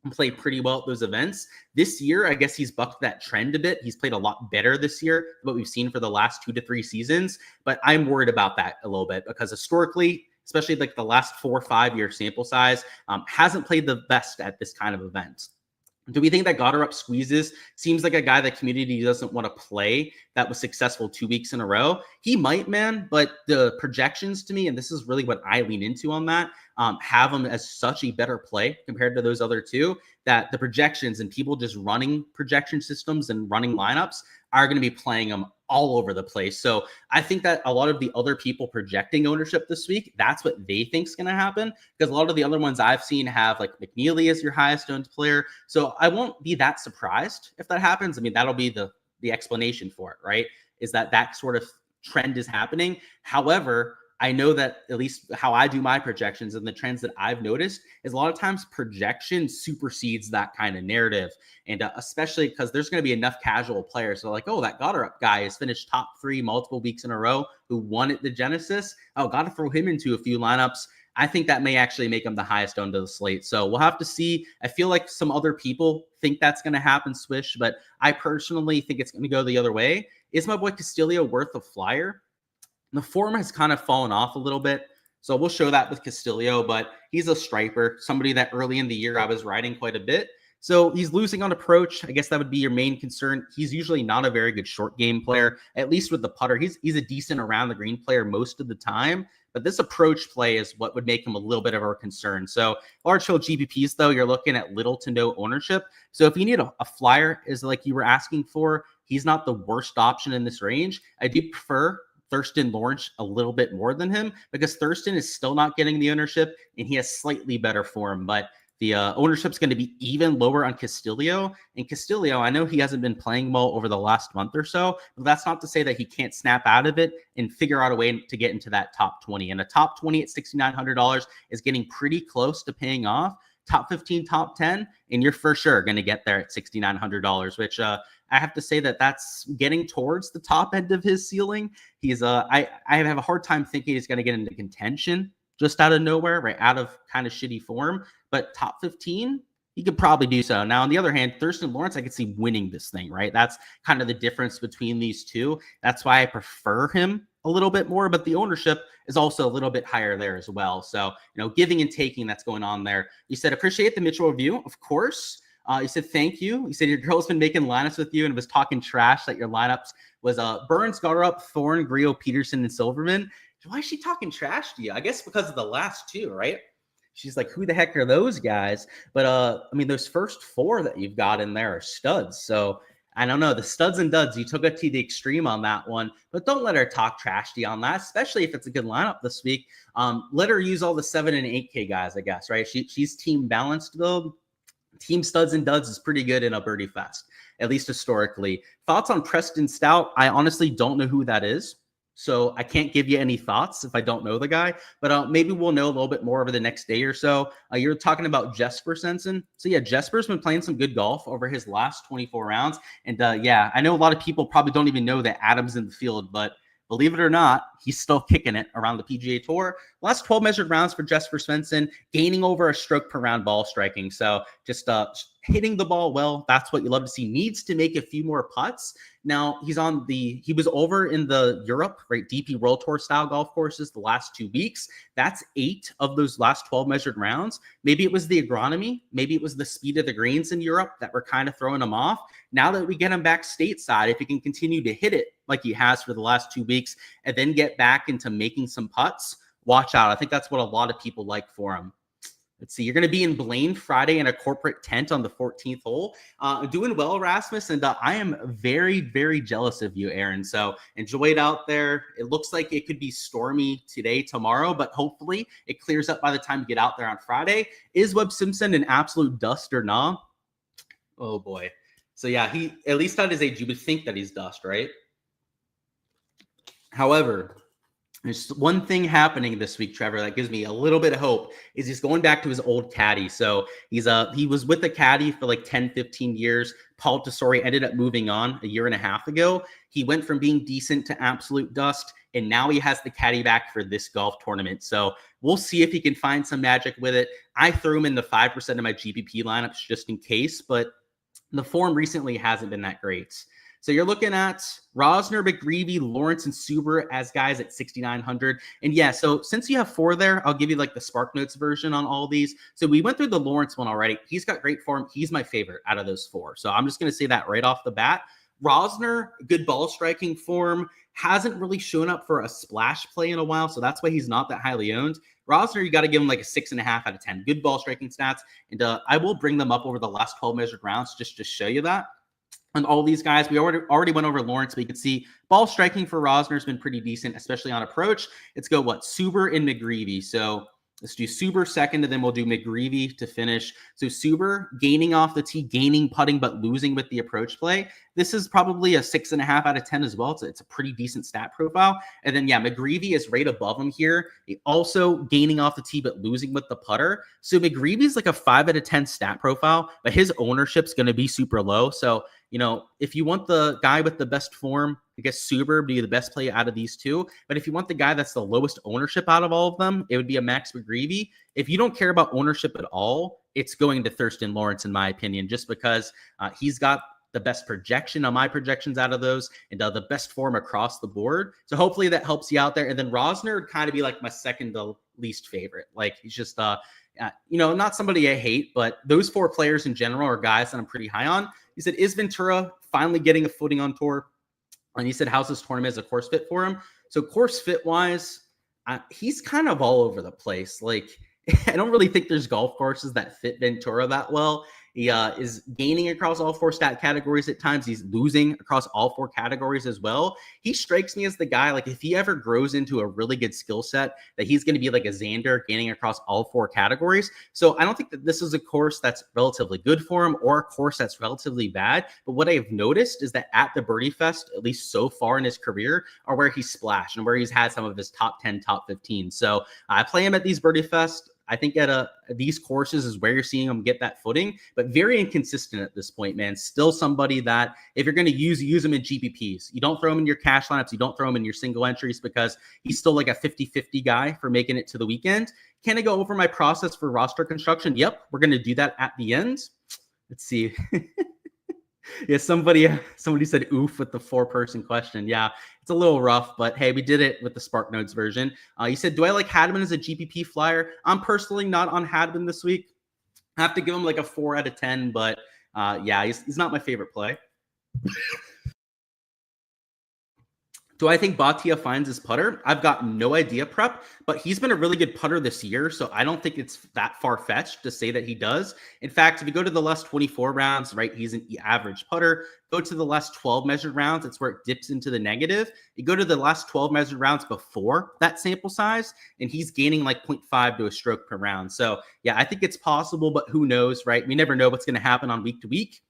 and play pretty well at those events. This year, I guess he's bucked that trend a bit. He's played a lot better this year than what we've seen for the last 2 to 3 seasons. But I'm worried about that a little bit because historically, especially like the last 4 or 5 year sample size, hasn't played the best at this kind of event. Do we think that Goddard squeezes? Seems like a guy that community doesn't want to play that was successful 2 weeks in a row. He might, man, but the projections to me, and this is really what I lean into on that, have him as such a better play compared to those other two, that the projections and people just running projection systems and running lineups are going to be playing them all over the place. So I think that a lot of the other people projecting ownership this week, that's what they think is going to happen, because a lot of the other ones I've seen have like McNeely as your highest owned player. So I won't be that surprised if that happens. I mean, that'll be the explanation for it, right? Is that sort of trend is happening. However, I know that at least how I do my projections and the trends that I've noticed is a lot of times projection supersedes that kind of narrative. And especially because there's going to be enough casual players. So like, oh, that Goddard guy has finished top 3 multiple weeks in a row who won at the Genesis. Oh, got to throw him into a few lineups. I think that may actually make him the highest owned of the slate. So we'll have to see. I feel like some other people think that's going to happen, Swish, but I personally think it's going to go the other way. Is my boy Castillo worth a flyer? The form has kind of fallen off a little bit. So we'll show that with Castillo, but he's a striper, somebody that early in the year I was riding quite a bit. So he's losing on approach. I guess that would be your main concern. He's usually not a very good short game player, at least with the putter. He's a decent around the green player most of the time, but this approach play is what would make him a little bit of a concern. So large field GPPs, though, you're looking at little to no ownership. So if you need a flyer, is like you were asking for, he's not the worst option in this range. I do prefer Thurston Lawrence a little bit more than him because Thurston is still not getting the ownership and he has slightly better form. But The ownership's going to be even lower on Castillo. And Castillo, I know he hasn't been playing well over the last month or so, but that's not to say that he can't snap out of it and figure out a way to get into that top 20. And a top 20 at $6,900 is getting pretty close to paying off. Top 15, top 10, and you're for sure going to get there at $6,900, which I have to say that that's getting towards the top end of his ceiling. He's I have a hard time thinking he's going to get into contention just out of nowhere, right out of kind of shitty form. But top 15, he could probably do so. Now, on the other hand, Thurston Lawrence, I could see winning this thing, right? That's kind of the difference between these two. That's why I prefer him a little bit more, but the ownership is also a little bit higher there as well. So, giving and taking that's going on there. You said, appreciate the Mitchell review. Of course. You said, thank you. You said your girl's been making lineups with you and was talking trash that your lineups was Burns, Garup, Thorne, Grillo, Peterson, and Silverman. Why is she talking trash to you? I guess because of the last two, right? She's like, who the heck are those guys? But, those first four that you've got in there are studs. So, I don't know, the studs and duds, you took it to the extreme on that one, but don't let her talk trash to you on that, especially if it's a good lineup this week. Let her use all the 7 and 8K guys, I guess, right? She's team balanced build. Team studs and duds is pretty good in a birdie fest, at least historically. Thoughts on Preston Stout? I honestly don't know who that is. So I can't give you any thoughts if I don't know the guy, but maybe we'll know a little bit more over the next day or so. You're talking about Jesper Svensson. So yeah, Jesper's been playing some good golf over his last 24 rounds. And yeah, I know a lot of people probably don't even know that Adam's in the field, but believe it or not, he's still kicking it around the PGA Tour. Last 12 measured rounds for Jesper Svensson, gaining over a stroke per round ball striking. So just hitting the ball well, that's what you love to see. Needs to make a few more putts. Now, he was over in the Europe, right, DP World Tour style golf courses the last 2 weeks. That's 8 of those last 12 measured rounds. Maybe it was the agronomy. Maybe it was the speed of the greens in Europe that were kind of throwing him off. Now that we get him back stateside, if he can continue to hit it like he has for the last 2 weeks and then get back into making some putts, watch out. I think that's what a lot of people like for him. Let's see. You're going to be in Blaine Friday in a corporate tent on the 14th hole. Doing well, Rasmus, and I am very, very jealous of you, Aaron. So enjoy it out there. It looks like it could be stormy today, tomorrow, but hopefully it clears up by the time you get out there on Friday. Is Webb Simpson an absolute dust or nah? Oh, boy. So, yeah, he at least at his age, you would think that he's dust, right? However, there's one thing happening this week, Trevor, that gives me a little bit of hope, is he's going back to his old caddy. So he was with a caddy for like 10, 15 years. Paul Tesori ended up moving on a year and a half ago. He went from being decent to absolute dust, and now he has the caddy back for this golf tournament. So we'll see if he can find some magic with it. I threw him in the 5% of my GPP lineups just in case, but the form recently hasn't been that great. So you're looking at Rosner, McGreevy, Lawrence, and Suber as guys at 6,900. And yeah, so since you have 4 there, I'll give you like the Spark Notes version on all these. So we went through the Lawrence one already. He's got great form. He's my favorite out of those 4. So I'm just going to say that right off the bat. Rosner, good ball striking form, hasn't really shown up for a splash play in a while. So that's why he's not that highly owned. Rosner, you got to give him like a 6.5 out of 10. Good ball striking stats. And I will bring them up over the last 12 measured rounds just to show you that. And all these guys, we already went over Lawrence, but you can see ball striking for Rosner has been pretty decent, especially on approach. Let's go Suber and McGreevy. So let's do Suber second, and then we'll do McGreevy to finish. So Suber gaining off the tee, gaining putting, but losing with the approach play. This is probably a 6.5 out of 10 as well. It's a pretty decent stat profile. And then, yeah, McGreevy is right above him here. He also gaining off the tee, but losing with the putter. So McGreevy is like a 5 out of 10 stat profile, but his ownership's going to be super low. So, if you want the guy with the best form, I guess Suber would be the best play out of these 2. But if you want the guy that's the lowest ownership out of all of them, it would be a Max McGreevy. If you don't care about ownership at all, it's going to Thurston Lawrence, in my opinion, just because he's got the best projection on my projections out of those and the best form across the board. So hopefully that helps you out there. And then Rosner would kind of be like my second to least favorite. Like he's just, not somebody I hate, but those 4 players in general are guys that I'm pretty high on. He said, is Ventura finally getting a footing on tour? And he said, how's this tournament as a course fit for him? So course fit wise, he's kind of all over the place. Like, I don't really think there's golf courses that fit Ventura that well. He is gaining across all 4 stat categories at times. He's losing across all 4 categories as well. He strikes me as the guy, like if he ever grows into a really good skill set, that he's going to be like a Xander, gaining across all 4 categories. So I don't think that this is a course that's relatively good for him or a course that's relatively bad. But what I've noticed is that at the Birdie Fest, at least so far in his career, are where he's splashed and where he's had some of his top 10, top 15. So I play him at these Birdie Fest. I think at these courses is where you're seeing him get that footing, but very inconsistent at this point, man. Still somebody that if you're going to use him in GPPs. You don't throw him in your cash lineups. You don't throw him in your single entries because he's still like a 50-50 guy for making it to the weekend. Can I go over my process for roster construction? Yep, we're going to do that at the end. Let's see. Yeah, somebody said oof with the 4-person question. Yeah, it's a little rough, but hey, we did it with the Spark Notes version. You said, do I like Hadman as a GPP flyer? I'm personally not on Hadman this week. I have to give him like a 4 out of 10, but yeah, he's not my favorite play. Do I think Bhatia finds his putter? I've got no idea, Prep, but he's been a really good putter this year, so I don't think it's that far-fetched to say that he does. In fact, if you go to the last 24 rounds, right, he's an average putter. Go to the last 12 measured rounds, it's where it dips into the negative. You go to the last 12 measured rounds before that sample size, and he's gaining like 0.5 to a stroke per round. So, yeah, I think it's possible, but who knows, right? We never know what's going to happen on week to week.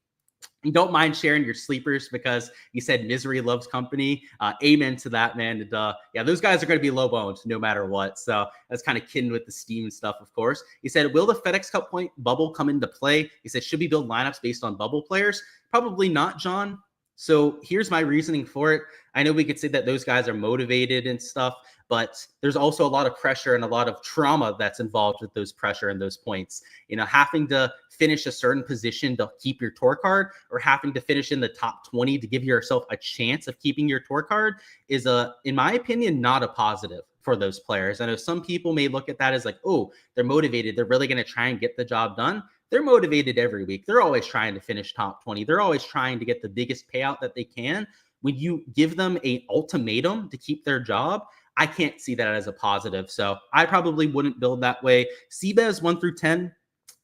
And don't mind sharing your sleepers because you said misery loves company. Amen to that, man. And, yeah, those guys are going to be low bones no matter what. So that's kind of kin with the Steam stuff, of course. He said, will the FedEx Cup point bubble come into play? He said, should we build lineups based on bubble players? Probably not, John. So here's my reasoning for it. I know we could say that those guys are motivated and stuff, but there's also a lot of pressure and a lot of trauma that's involved with those pressure and those points. You know, having to finish a certain position to keep your tour card or having to finish in the top 20 to give yourself a chance of keeping your tour card is, in my opinion, not a positive for those players. I know some people may look at that as like, oh, they're motivated. They're really going to try and get the job done. They're motivated every week. They're always trying to finish top 20. They're always trying to get the biggest payout that they can. When you give them an ultimatum to keep their job, I can't see that as a positive. So I probably wouldn't build that way. CBES 1 through 10.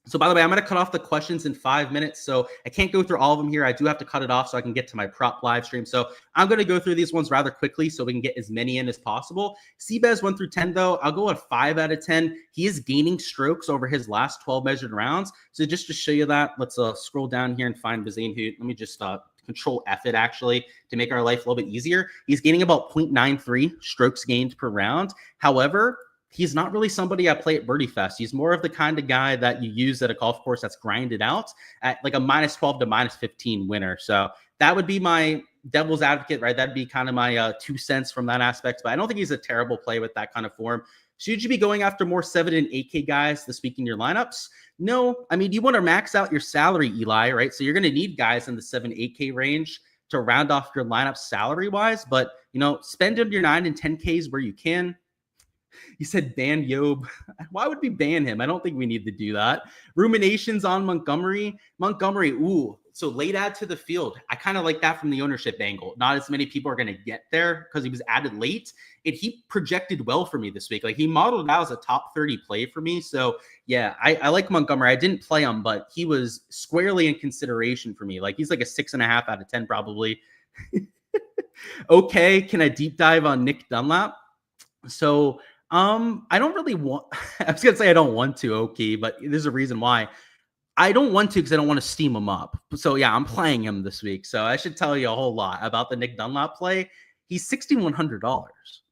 So by the way, I'm going to cut off the questions in 5 minutes. So I can't go through all of them here. I do have to cut it off so I can get to my prop live stream. So I'm going to go through these ones rather quickly so we can get as many in as possible. CBES 1 through 10, though, I'll go a 5 out of 10. He is gaining strokes over his last 12 measured rounds. So just to show you that, let's scroll down here and find Bazane Hoot. Let me just Control F it actually to make our life a little bit easier. He's gaining about 0.93 strokes gained per round. However, he's not really somebody I play at Birdie Fest. He's more of the kind of guy that you use at a golf course that's grinded out at like a minus 12 to minus 15 winner. So that would be my devil's advocate, right? That'd be kind of my 2 cents from that aspect. But I don't think he's a terrible play with that kind of form. Should you be going after more 7 and 8K guys this week in your lineups? No. I mean, you want to max out your salary, Eli, right? So you're going to need guys in the 7, 8K range to round off your lineup salary-wise. But, you know, spend on your 9 and 10Ks where you can. You said ban Yob. Why would we ban him? I don't think we need to do that. Ruminations on Montgomery. Ooh, so late add to the field. I kind of like that from the ownership angle. Not as many people are going to get there because he was added late. And he projected well for me this week. Like he modeled out as a top 30 play for me. So yeah, I like Montgomery. I didn't play him, but he was squarely in consideration for me. Like he's like a 6.5 out of 10 probably. Okay, can I deep dive on Nick Dunlap? So I don't really want, I was going to say I don't want to, okay, but there's a reason why. I don't want to because I don't want to steam him up. So yeah, I'm playing him this week. So I should tell you a whole lot about the Nick Dunlap play. He's $6,100.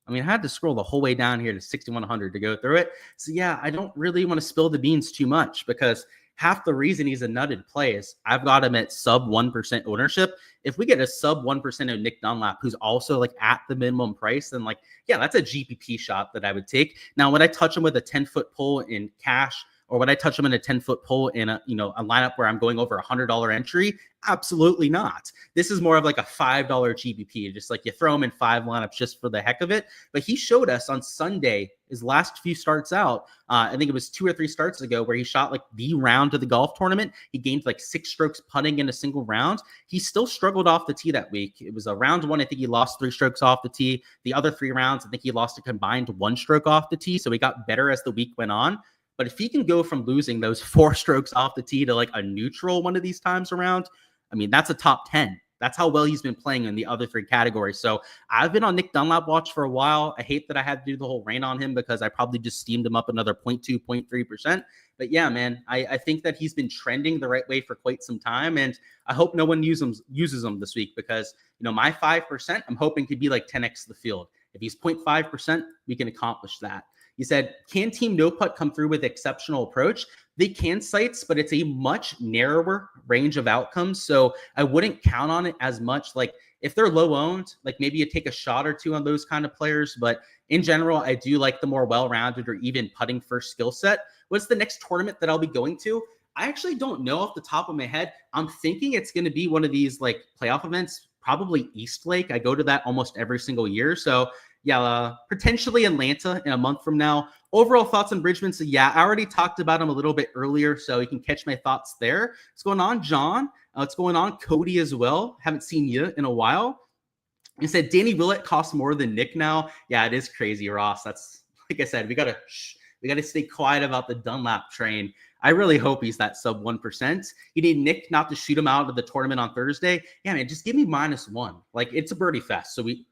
I mean, I had to scroll the whole way down here to 6,100 to go through it. So yeah, I don't really want to spill the beans too much because half the reason he's a nutted play is I've got him at sub 1% ownership. If we get a sub 1% of Nick Dunlap, who's also like at the minimum price, then like, yeah, that's a GPP shot that I would take. Now, when I touch him with a 10-foot pull in cash, or would I touch him in a 10-foot pull in a lineup where I'm going over $100 entry? Absolutely not. This is more of like a $5 GPP, just like you throw him in 5 lineups just for the heck of it. But he showed us on Sunday, his last few starts out, I think it was 2 or 3 starts ago, where he shot like the round of the golf tournament. He gained like 6 strokes putting in a single round. He still struggled off the tee that week. It was a round 1. I think he lost 3 strokes off the tee. The other 3 rounds, I think he lost a combined 1 stroke off the tee. So he got better as the week went on. But if he can go from losing those 4 strokes off the tee to like a neutral one of these times around, I mean, that's a top 10. That's how well he's been playing in the other 3 categories. So I've been on Nick Dunlap watch for a while. I hate that I had to do the whole rain on him because I probably just steamed him up another 0.2, 0.3%. But yeah, man, I think that he's been trending the right way for quite some time. And I hope no one uses him this week because, my 5%, I'm hoping could be like 10x the field. If he's 0.5%, we can accomplish that. He said, can Team No Putt come through with exceptional approach? They can sites, but it's a much narrower range of outcomes. So I wouldn't count on it as much. Like if they're low owned, like maybe you take a shot or 2 on those kind of players. But in general, I do like the more well-rounded or even putting first skill set. What's the next tournament that I'll be going to? I actually don't know off the top of my head. I'm thinking it's going to be one of these like playoff events, probably East Lake. I go to that almost every single year. So yeah, potentially Atlanta in a month from now. Overall thoughts on Bridgman. So yeah, I already talked about him a little bit earlier, so you can catch my thoughts there. What's going on, John? What's going on, Cody, as well? Haven't seen you in a while. He said Danny Willett costs more than Nick now. Yeah, it is crazy, Ross. That's like I said, we gotta stay quiet about the Dunlap train. I really hope he's that sub 1%. You need Nick not to shoot him out of the tournament on Thursday. Yeah, man, just give me -1. Like it's a birdie fest. So we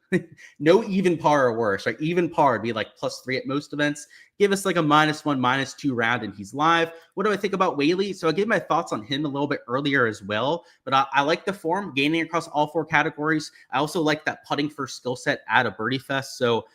no even par or worse, right? Even par would be like +3 at most events. Give us like a -1, -2 round and he's live. What do I think about Whaley? So I gave my thoughts on him a little bit earlier as well, but I like the form gaining across all 4 categories. I also like that putting first skill set at a birdie fest. So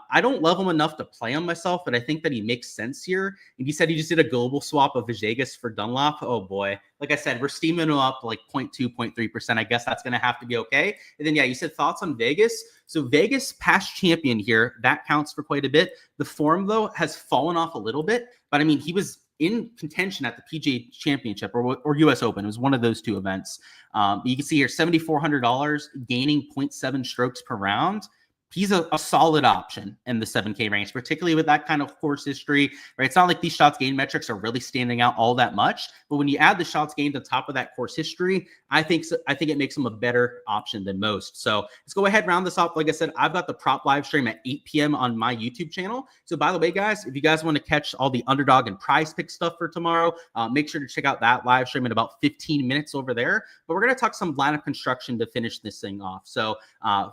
I don't love him enough to play him myself, but I think that he makes sense here. And he said he just did a global swap of Villegas for Dunlop. Oh boy. Like I said, we're steaming him up like 0.2, 0.3%. I guess that's going to have to be okay. And then, yeah, you said thoughts on Vegas. So Vegas past champion here. That counts for quite a bit. The form, though, has fallen off a little bit. But I mean, he was in contention at the PGA Championship or US Open. It was one of those 2 events. You can see here, $7,400, gaining 0.7 strokes per round. He's a solid option in the 7K range, particularly with that kind of course history, right? It's not like these shots gained metrics are really standing out all that much, but when you add the shots gained on top of that course history, I think it makes him a better option than most. So let's go ahead and round this off. Like I said, I've got the prop live stream at 8 p.m. on my YouTube channel. So by the way, guys, if you guys want to catch all the underdog and prize pick stuff for tomorrow, make sure to check out that live stream in about 15 minutes over there. But we're going to talk some lineup construction to finish this thing off. So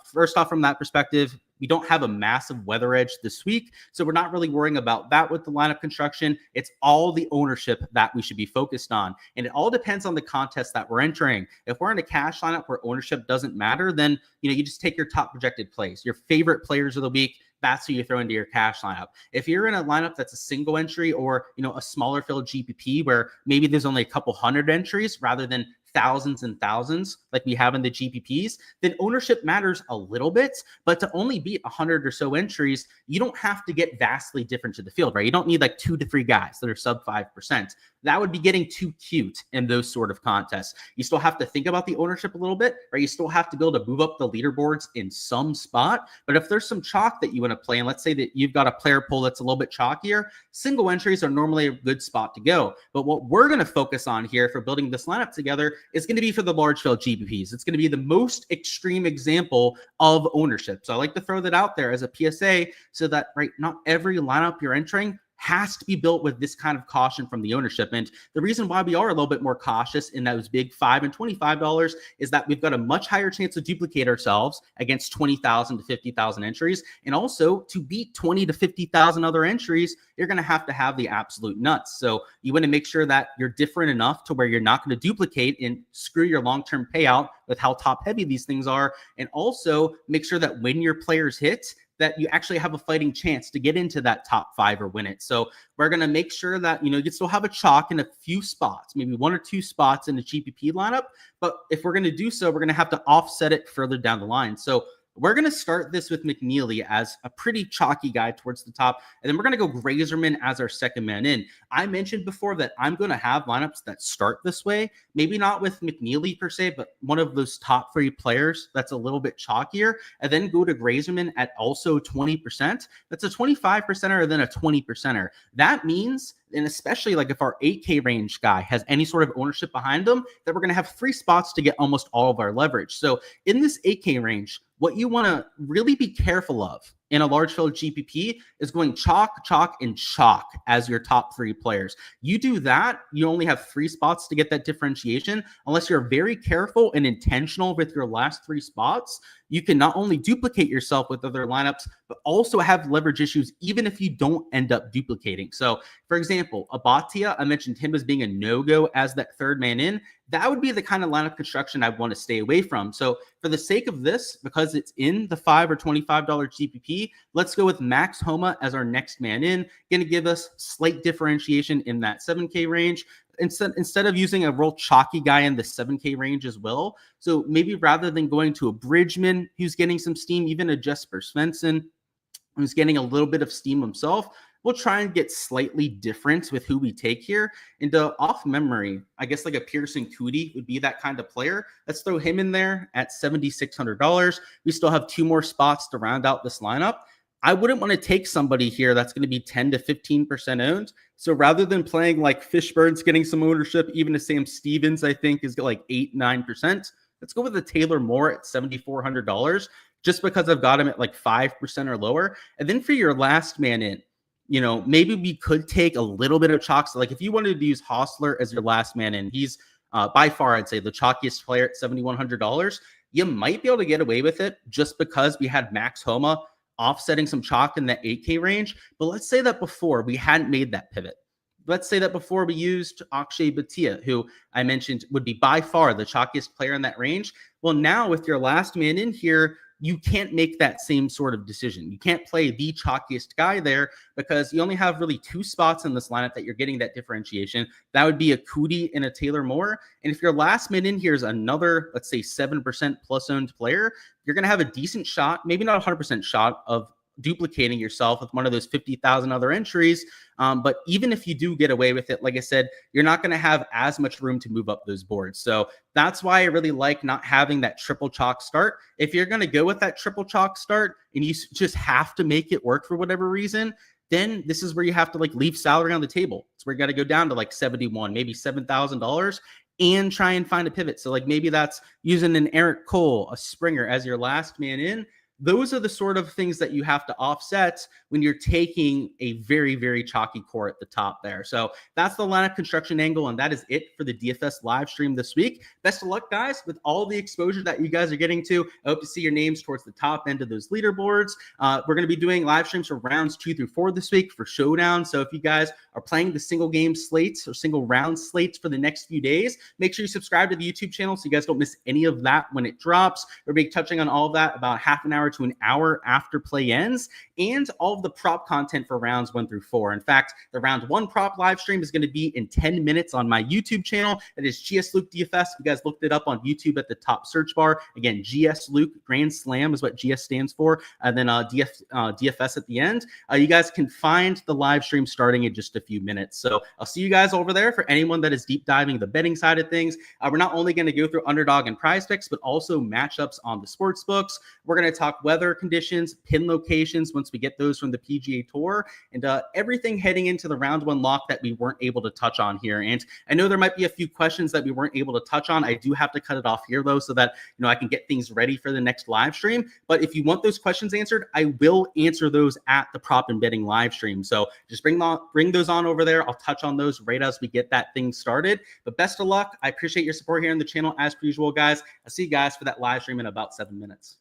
first off, from that perspective, we don't have a massive weather edge this week, so we're not really worrying about that with the lineup construction. It's all the ownership that we should be focused on, and it all depends on the contest that we're entering. If we're in a cash lineup where ownership doesn't matter, then you just take your top projected plays, your favorite players of the week. That's who you throw into your cash lineup. If you're in a lineup that's a single entry or a smaller field GPP where maybe there's only a couple hundred entries rather than thousands and thousands like we have in the GPPs, then ownership matters a little bit. But to only beat 100 or so entries, you don't have to get vastly different to the field, right? You don't need like 2 to 3 guys that are sub 5%. That would be getting too cute in those sort of contests. You still have to think about the ownership a little bit, right? You still have to be able to move up the leaderboards in some spot. But if there's some chalk that you want to play, and let's say that you've got a player pool that's a little bit chalkier, single entries are normally a good spot to go. But what we're going to focus on here for building this lineup together is going to be for the large field GPPs. It's going to be the most extreme example of ownership. So I like to throw that out there as a PSA so that, right, not every lineup you're entering has to be built with this kind of caution from the ownership. And the reason why we are a little bit more cautious in those big $5 and $25 is that we've got a much higher chance to duplicate ourselves against 20,000 to 50,000 entries. And also to beat 20 to 50,000 other entries, you're going to have the absolute nuts. So you want to make sure that you're different enough to where you're not going to duplicate and screw your long-term payout with how top heavy these things are. And also make sure that when your players hit, that you actually have a fighting chance to get into that top 5 or win it. So we're going to make sure that, you still have a chalk in a few spots, maybe 1 or 2 spots in the GPP lineup. But if we're going to do so, we're going to have to offset it further down the line. So we're going to start this with McNeely as a pretty chalky guy towards the top. And then we're going to go Grazerman as our second man in. I mentioned before that I'm going to have lineups that start this way. Maybe not with McNeely per se, but one of those top 3 players that's a little bit chalkier. And then go to Grazerman at also 20%. That's a 25%er and then a 20%er. That means, and especially like if our 8K range guy has any sort of ownership behind them, that we're going to have 3 spots to get almost all of our leverage. So in this 8K range, what you want to really be careful of in a large field GPP is going chalk, chalk, and chalk as your top 3 players. You do that, you only have 3 spots to get that differentiation. Unless you're very careful and intentional with your last 3 spots, you can not only duplicate yourself with other lineups, but also have leverage issues even if you don't end up duplicating. So, for example, Abatia, I mentioned him as being a no-go as that 3rd man in. That would be the kind of lineup construction I want to stay away from. So for the sake of this, because it's in the $5 or $25 GPP, let's go with Max Homa as our next man in. Going to give us slight differentiation in that 7K range. Instead of using a real chalky guy in the 7K range as well. So maybe rather than going to a Bridgman who's getting some steam, even a Jesper Svensson who's getting a little bit of steam himself, we'll try and get slightly different with who we take here. And off memory, I guess like a Pearson Coody would be that kind of player. Let's throw him in there at $7,600. We still have 2 more spots to round out this lineup. I wouldn't want to take somebody here that's going to be 10 to 15% owned. So rather than playing like Fishburne's getting some ownership, even a Sam Stevens, I think is like 8-9%. Let's go with a Taylor Moore at $7,400 just because I've got him at like 5% or lower. And then for your last man in, you know, maybe we could take a little bit of chalk. So like if you wanted to use Hostler as your last man in, he's by far, I'd say the chalkiest player at $7,100. You might be able to get away with it just because we had Max Homa offsetting some chalk in that 8K range. But let's say that before we hadn't made that pivot. Let's say that before we used Akshay Bhatia, who I mentioned would be by far the chalkiest player in that range. Well, now with your last man in here, you can't make that same sort of decision. You can't play the chalkiest guy there because you only have really 2 spots in this lineup that you're getting that differentiation. That would be a Coody and a Taylor Moore. And if your last man in here is another, let's say 7% plus owned player, you're going to have a decent shot, maybe not 100% shot of duplicating yourself with one of those 50,000 other entries. But even if you do get away with it, like I said, you're not going to have as much room to move up those boards. So that's why I really like not having that triple chalk start. If you're going to go with that triple chalk start and you just have to make it work for whatever reason, then this is where you have to like leave salary on the table. It's where you got to go down to like 71, maybe $7,000 and try and find a pivot. So like maybe that's using an Eric Cole, a Springer as your last man in. Those are the sort of things that you have to offset when you're taking a very, very chalky core at the top there. So that's the lineup construction angle, and that is it for the DFS live stream this week. Best of luck, guys, with all the exposure that you guys are getting to. I hope to see your names towards the top end of those leaderboards. We're going to be doing live streams for rounds 2 through 4 this week for Showdown. So if you guys are playing the single game slates or single round slates for the next few days, make sure you subscribe to the YouTube channel so you guys don't miss any of that when it drops. We'll be touching on all of that about half an hour to an hour after play ends, and all of the prop content for rounds 1 through 4. In fact, the round 1 prop live stream is going to be in 10 minutes on my YouTube channel. That is GS Luke DFS. You guys looked it up on YouTube at the top search bar. Again, GS Luke Grand Slam is what GS stands for, and then DFS at the end. You guys can find the live stream starting in just a few minutes. So I'll see you guys over there. For anyone that is deep diving the betting side of things, we're not only going to go through underdog and prize picks, but also matchups on the sports books. We're going to talk weather conditions, pin locations once we get those from the PGA Tour, and everything heading into the round 1 lock that we weren't able to touch on here. And I know there might be a few questions that we weren't able to touch on. I do have to cut it off here though, so that I can get things ready for the next live stream. But if you want those questions answered, I will answer those at the prop and betting live stream. So just bring those on over there. I'll touch on those right as we get that thing started. But best of luck. I appreciate your support here on the channel as per usual, guys. I'll see you guys for that live stream in about 7 minutes.